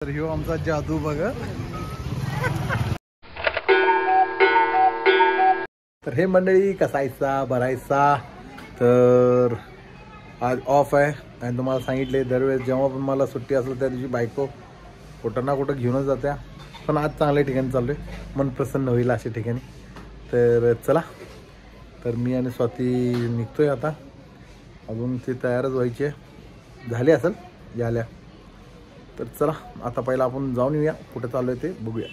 तर ह्यो आमचा जादू बघा. तर हे मंडळी कसायचा बरायचा. तर आज ऑफ आहे आणि तुम्हाला सांगितले दरवेळेस जेव्हा पण मला सुट्टी असेल त्या दिवशी बायको कुठं ना कुठं घेऊनच जात्या. पण आज चांगल्या ठिकाणी चाललोय, मन प्रसन्न होईल अशा ठिकाणी. तर चला, तर मी आणि स्वाती निघतोय आता. अजून ती तयारच व्हायची आहे, झाली असेल झाल्या. तर चला आता पहिला आपण जाऊन येऊया, कुठे चाललोय ते बघूया.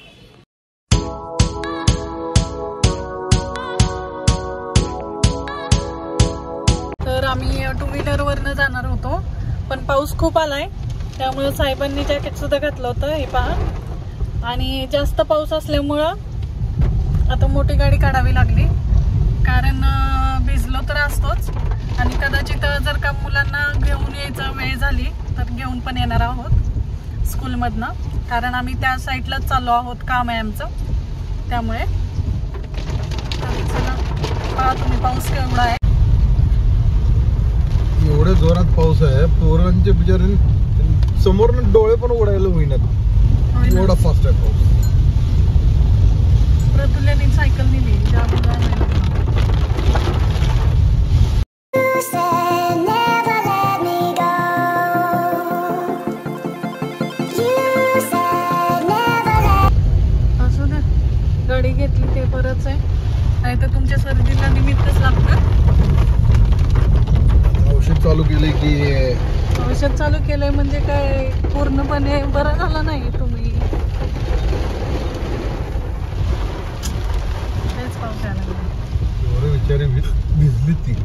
तर आम्ही टू व्हीलरवरनं जाणार होतो, पण पाऊस खूप आलाय त्यामुळे साहेबांनी जॅकेट सुद्धा घातलं होतं. हे पहा, आणि जास्त पाऊस असल्यामुळं आता मोठी गाडी काढावी लागली, कारण भिजलो तर असतोच. आणि कदाचित जर का मुलांना घेऊन यायचा वेळ झाली तर घेऊन पण येणार आहोत स्कूलमधनं, कारण आम्ही त्या साईडलाच चाललो आहोत, काम आहे आमचं. त्यामुळे चला, पहा तुम्ही पाऊस केवढा आहे. एवढ्या जोरात पाऊस आहे, पोरांचे बिचारे समोरनं डोळे पण उडायला होईनात, एवढा फास्ट आहे पाऊस. प्रतुल्याने सायकल नेली असू दे, गाडी घेतली ते बरंच आहे, नाही तर तुमच्या सर्दीला निमित्तच लागतं. औषध चालू केले की औषध चालू केलंय म्हणजे काय पूर्णपणे बरं झालं नाही तुम्ही. तेच पाऊस यायला लागला, विचारे भिजली ती.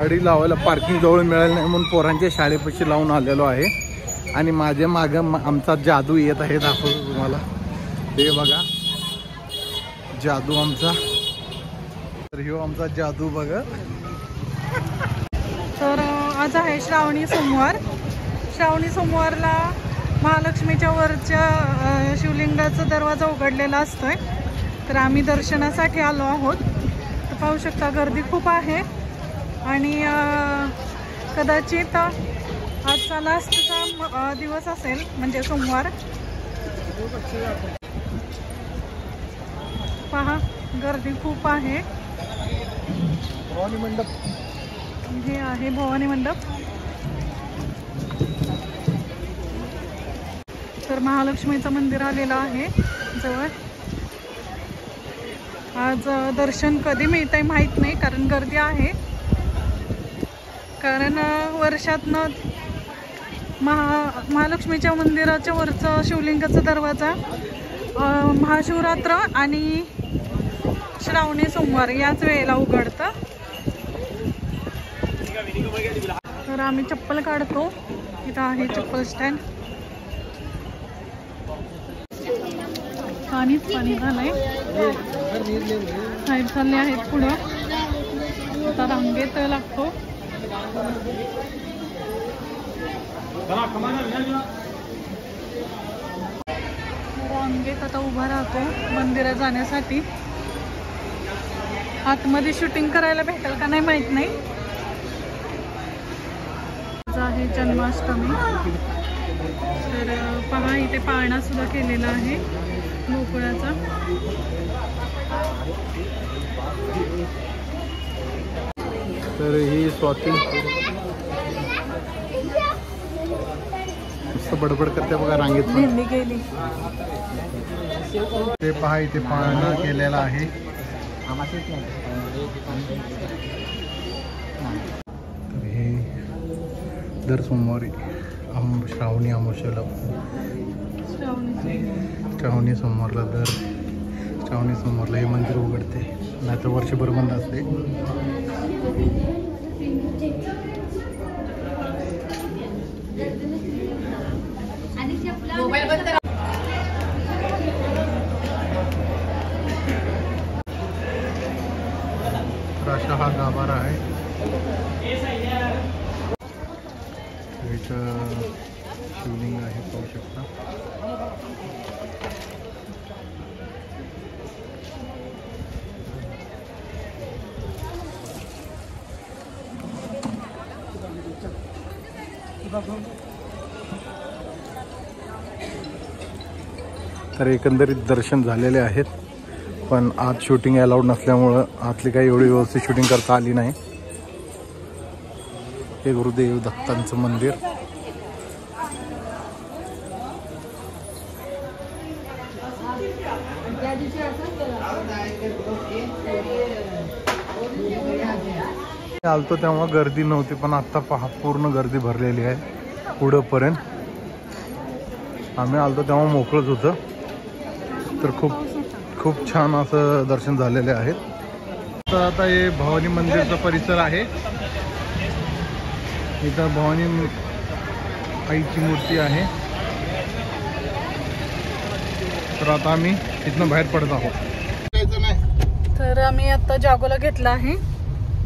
गाडी लावायला पार्किंग जवळ मिळालं नाही म्हणून पोरांच्या शाळेपाशी लावून आलेलो आहे. आणि माझ्या मागं आमचा जादू येत आहे, दाखवतो तुम्हाला. ते बघा जादू आमचा. तर ह्यो आमचा जादू बघा. तर आज आहे श्रावणी सोमवार. श्रावणी सोमवारला महालक्ष्मीच्या वरच्या शिवलिंगाचा दरवाजा उघडलेला असतोय. तर आम्ही दर्शनासाठी आलो आहोत. तर पाहू शकता गर्दी खूप आहे, आणि कदाचित आजचा लास्टचा दिवस असेल, म्हणजे सोमवार. पहा गर्दी खूप आहे. भवानी मंडप, हे आहे भवानी मंडप. तर महालक्ष्मीचं मंदिर आलेलं आहे जवळ. आज दर्शन कधी मिळतंय माहित नाही, कारण गर्दी आहे. कारण वर्षातनं महालक्ष्मीच्या मंदिराच्या वरचं शिवलिंगाचा दरवाजा महाशिवरात्र आणि श्रावणी सोमवार याच वेळेला उघडतं. तर आम्ही चप्पल काढतो. इथं आहे चप्पल स्टँड. पाणीच पाणी झालंय. साहेब चालले आहेत पुढं, आता रांगेत लागतो. रांगेत आता उभा राहतो मंदिरात जाण्यासाठी. आतमध्ये शूटिंग करायला भेटेल का नाही माहित नाही. आहे जन्माष्टमी. तर पहा इथे पाळणा सुद्धा केलेला आहे गोकुळाचा. तर ही स्वाती नुसतं बडबड करते बघा रांगेत. गेली. ते पहा इथे पाळणा केलेला आहे. तर हे दर सोमवारी श्रावणी अमावस्येला, श्रावणी सोमवारला हे मंदिर उघडते, नाही तर वर्षभर बंद असते. अशा हा गाभारा आहे. इथं शिवलिंग आहे, पाहू शकता. तर एकंदरीत दर्शन झालेले आहेत, पण आज शूटिंग अलाउड नसल्यामुळं आतली काही एवढी व्यवस्थित शूटिंग करता आली नाही. हे गुरुदेव दत्तांचं मंदिर. आलतो तेव्हा गर्दी नव्हती, पण आता पहा पूर्ण गर्दी भरलेली आहे पुढंपर्यंत. आम्ही आलतो तेव्हा मोकळंच होतं. तर खूप छान असं दर्शन झालेले आहेत. तर आता हे भवानी मंदिरचा परिसर आहे. इथं भवानी आईची मूर्ती आहे. तर आता आम्ही इथनं बाहेर पडत आहोत. तर आम्ही आता जागोला घेतला आहे.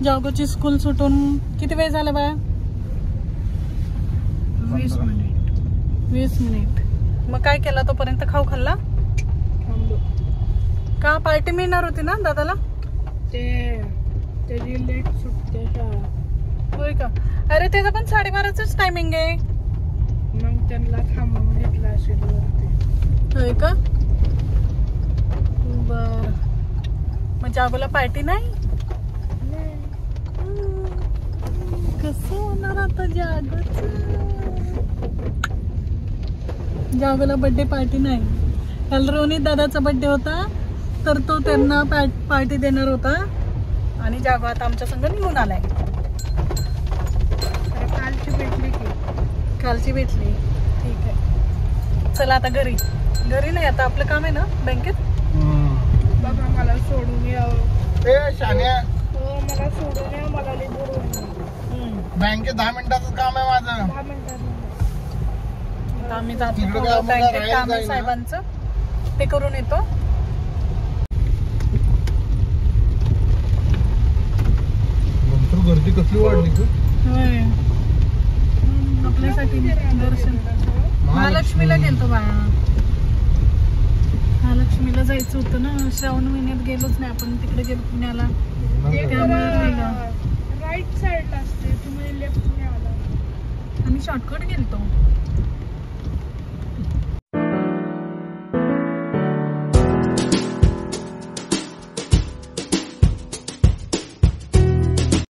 जागोची स्कूल सुटून किती वेळ झाला बाया? 20 मिनिट. मग काय केला तोपर्यंत? खाऊ खाल्ला का? पार्टी मिळणार होती ना दादाला? त्याची लेट सुटते शाळा. होय का? अरे त्याचं पण 12:30च टायमिंग आहे. मग त्यांना थांबवून घेतला असेल वरती. होय का? बर. मग जागोला पार्टी नाही? कसं होणार आता जागोला बर्थडे पार्टी नाही. काल रोनित दादाचा बर्थडे होता, तर तो त्यांना पार्टी देणार होता आणि जागो आता आमच्या संग निघून आलाय. कालची भेटली. ठीक आहे, चला आता घरी नाही. आता आपलं काम आहे ना बँकेत. बाबा मला सोडून यावं. मला सोडून या. मला बँकेत 10 मिनिटाचं काम आहे माझं. 10 मिनिटात आम्ही जातो. बँकेत काम आहे साहेबांचं, ते करून येतो. गर्दी कसली वाढली तू? आपल्यासाठी दर्शन. महालक्ष्मीला गेलतो बाळा. महालक्ष्मीला जायचं होतं ना. श्रावण महिन्यात गेलोच नाही आपण. तिकडे गेलो पुण्याला. राईट साईडला असते, तुम्ही लेफ्टने आला. आम्ही शॉर्टकट गेलतो.